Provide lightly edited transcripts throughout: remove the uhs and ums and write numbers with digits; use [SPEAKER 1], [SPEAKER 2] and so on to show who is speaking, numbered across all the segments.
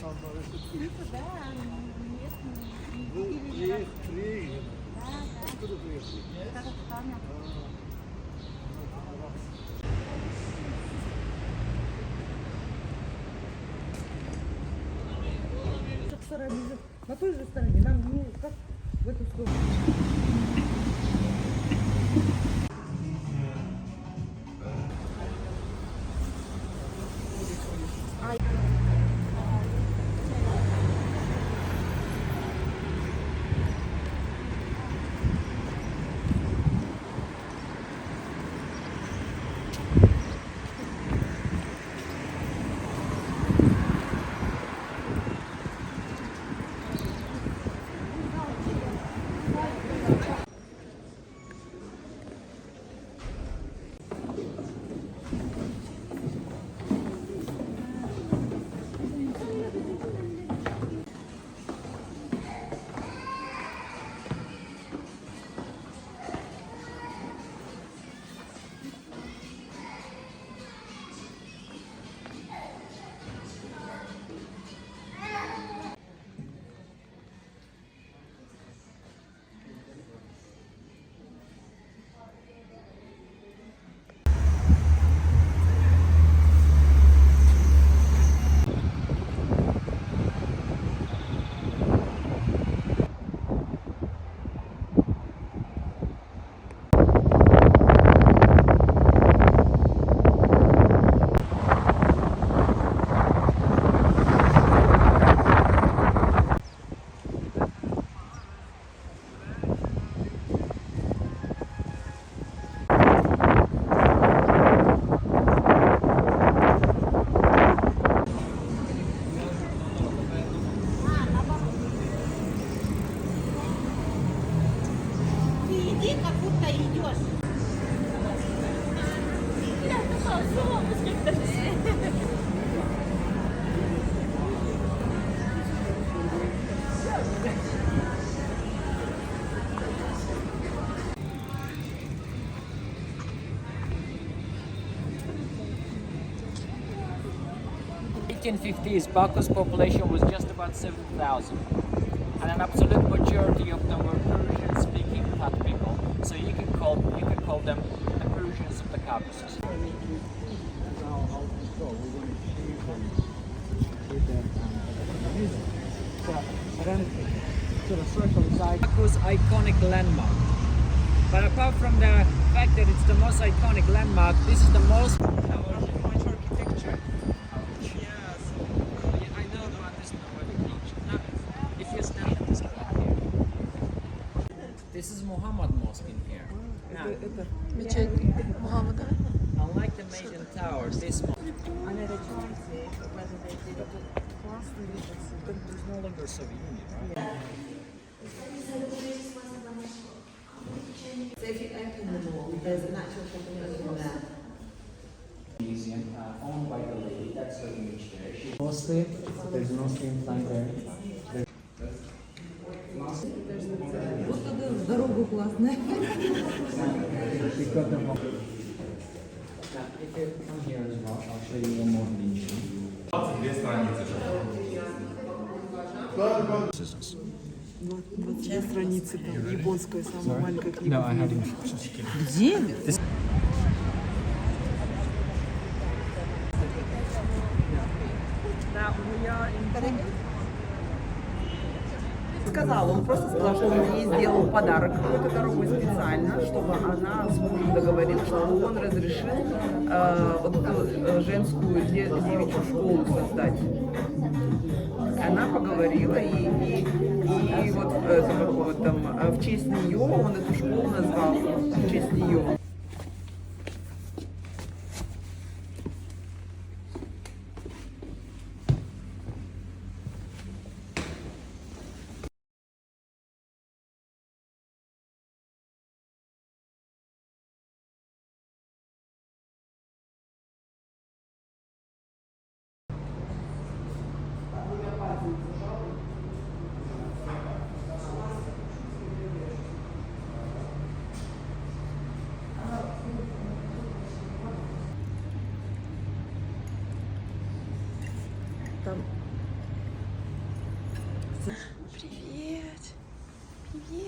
[SPEAKER 1] Да, местные.
[SPEAKER 2] Вы приезжие?
[SPEAKER 1] Да, да.
[SPEAKER 2] Откуда приехали?
[SPEAKER 1] Казахстана.
[SPEAKER 3] На той же стороне, нам не как в эту сторону.
[SPEAKER 1] Иди, как будто идешь.
[SPEAKER 4] In 1850s, Baku's population was just about 7,000, and an absolute majority of them were Persian-speaking Tat people. So you can call them the Persians of the Caucasus. Baku's iconic landmark. But apart from the fact that it's the most iconic landmark, this is the most French architecture. This is Muhammad Mosque in here. Now,
[SPEAKER 3] Мечеть Мухаммада.
[SPEAKER 4] unlike the Maiden Tower, this mosque is no longer Soviet Union, right?
[SPEAKER 5] So if you open the mall, there's an actual company there.
[SPEAKER 4] Museum owned by the lady. That's the image there. She
[SPEAKER 6] Mostly, there's no stream sign there.
[SPEAKER 3] Вот туда дорога классная.
[SPEAKER 6] Because of
[SPEAKER 4] Now, if you come here as well, I'll show you one more niche.
[SPEAKER 7] 22 страницы.
[SPEAKER 3] 22 страницы, там, японская самая маленькая книга.
[SPEAKER 6] No, I had him.
[SPEAKER 3] Где?
[SPEAKER 5] Сказал, он просто сказал, что он ей сделал подарок какой-то дорогой специально, чтобы она с мужем договорилась, чтобы он разрешил вот эту женскую девичью школу создать. Она поговорила и вот это как вот там в честь нее он эту школу назвал в честь нее.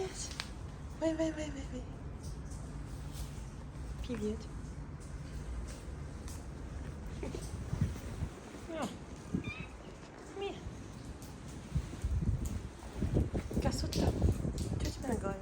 [SPEAKER 8] Привет. Вай. Привет. Ми. Красота. Что у тебя на голове?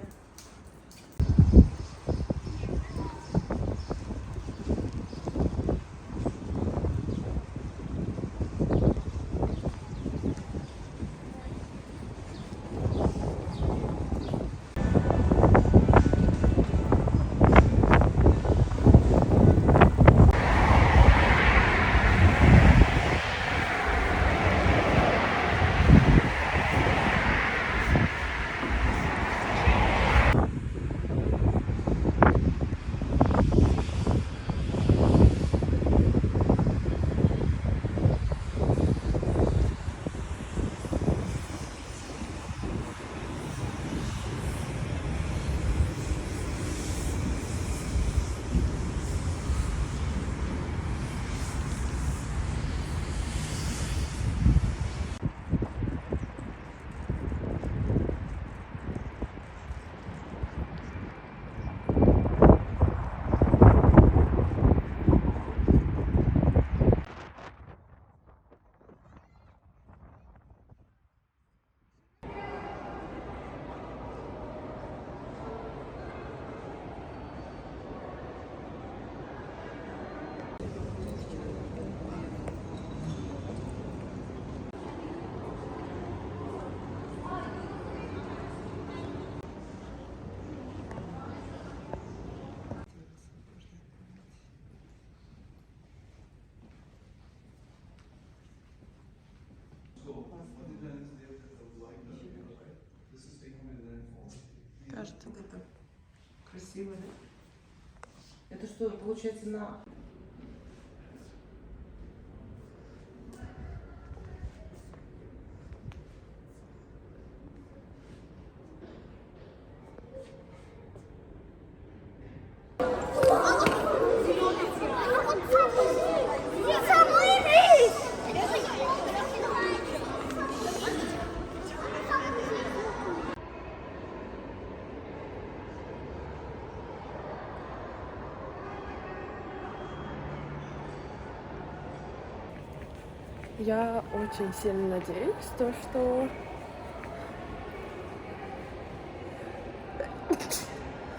[SPEAKER 8] Кажется, это
[SPEAKER 5] Красиво, да? Это что, получается, на...
[SPEAKER 8] Я очень сильно надеюсь, что...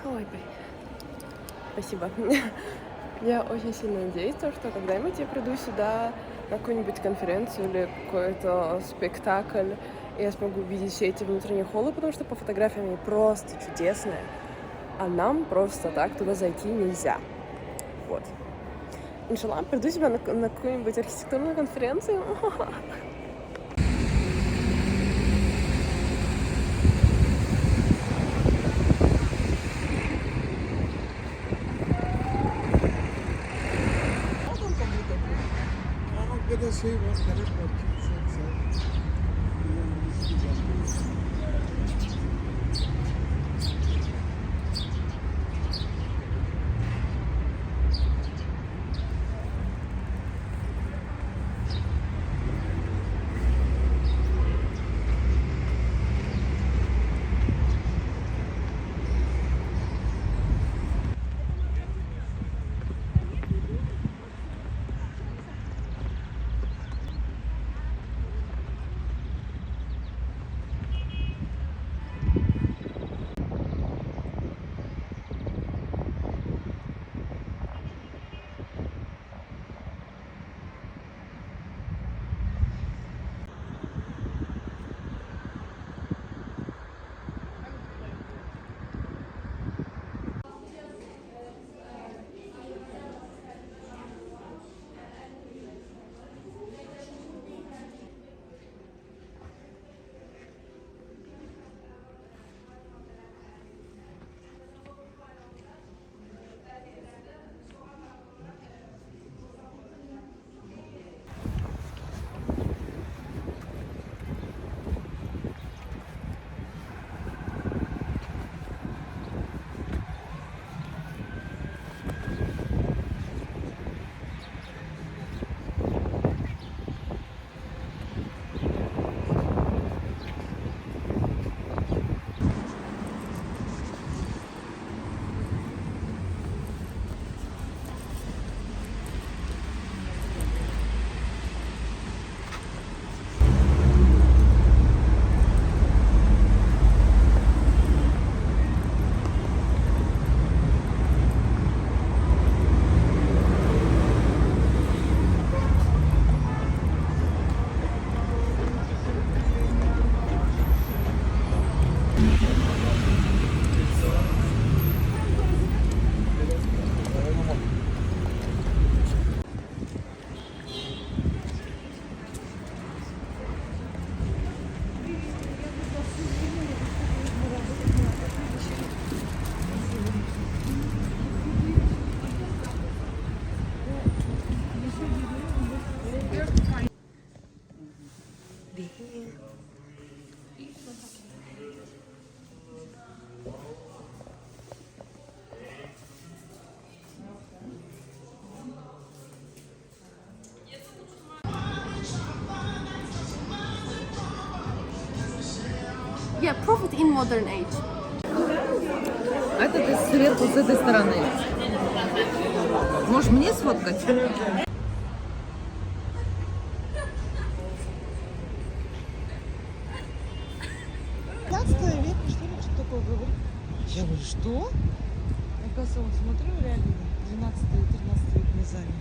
[SPEAKER 8] Ой, блин. Спасибо. Я очень сильно надеюсь, что когда-нибудь я приду сюда на какую-нибудь конференцию или какой-то спектакль, и я смогу увидеть все эти внутренние холлы, потому что по фотографиям они просто чудесные, а нам просто так туда зайти нельзя. Вот. Иншаллах, приду сюда на какую-нибудь архитектурную конференцию.
[SPEAKER 2] Arkada şey var, garip var. Kimse
[SPEAKER 8] Yeah, profit in modern age.
[SPEAKER 3] А это ты сверху с этой стороны. Можешь мне сфоткать? Век, что ли, что такое говорит? Я говорю, что? Оказывается, вот смотрю, реально 12-13 век не занял.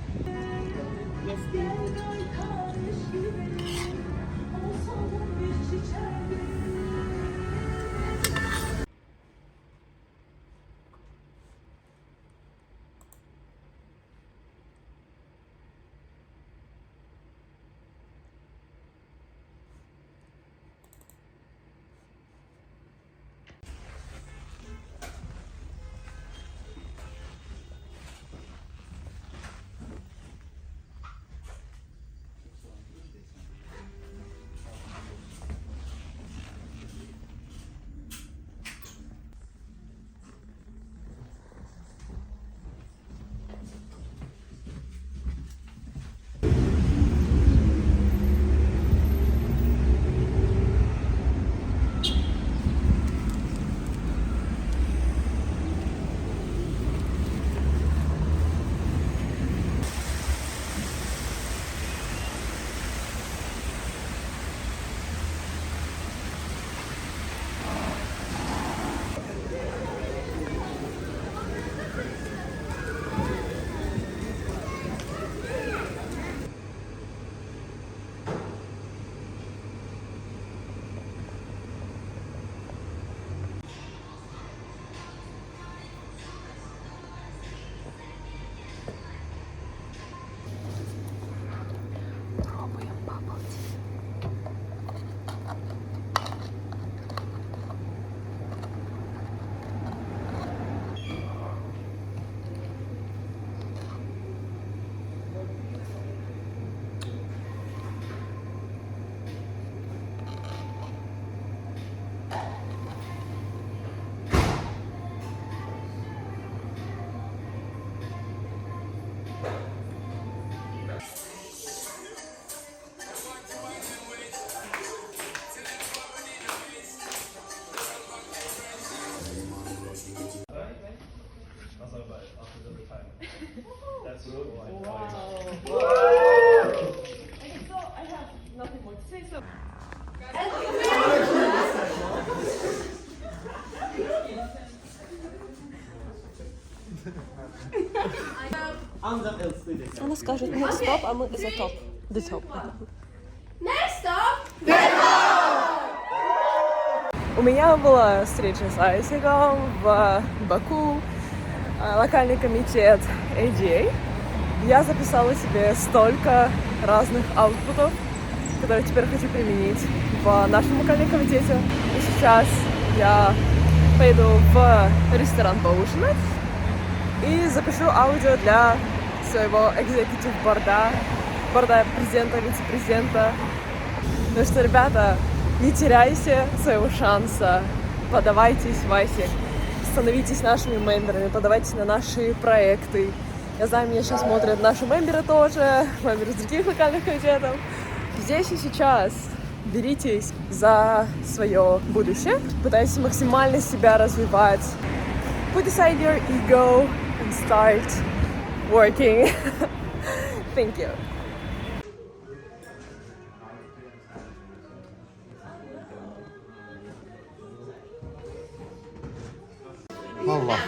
[SPEAKER 8] Она скажет next stop, а мы за топ. The top. У меня была встреча с Айсиком в Баку, локальный комитет ADA. Я записала себе столько разных аутпутов, которые теперь хочу применить в нашем локальном комитете. И сейчас я пойду в ресторан поужинать и запишу аудио для своего экзекутив-борда, борда президента, вице-президента. Ну что, ребята, не теряйте своего шанса, подавайтесь в ISEC, становитесь нашими мемберами, подавайтесь на наши проекты. Я знаю, меня сейчас смотрят наши мемберы тоже, мемберы из других локальных комитетов. Здесь и сейчас беритесь за свое будущее, пытайтесь максимально себя развивать. Put aside your ego and start working. Thank you.
[SPEAKER 2] Allah.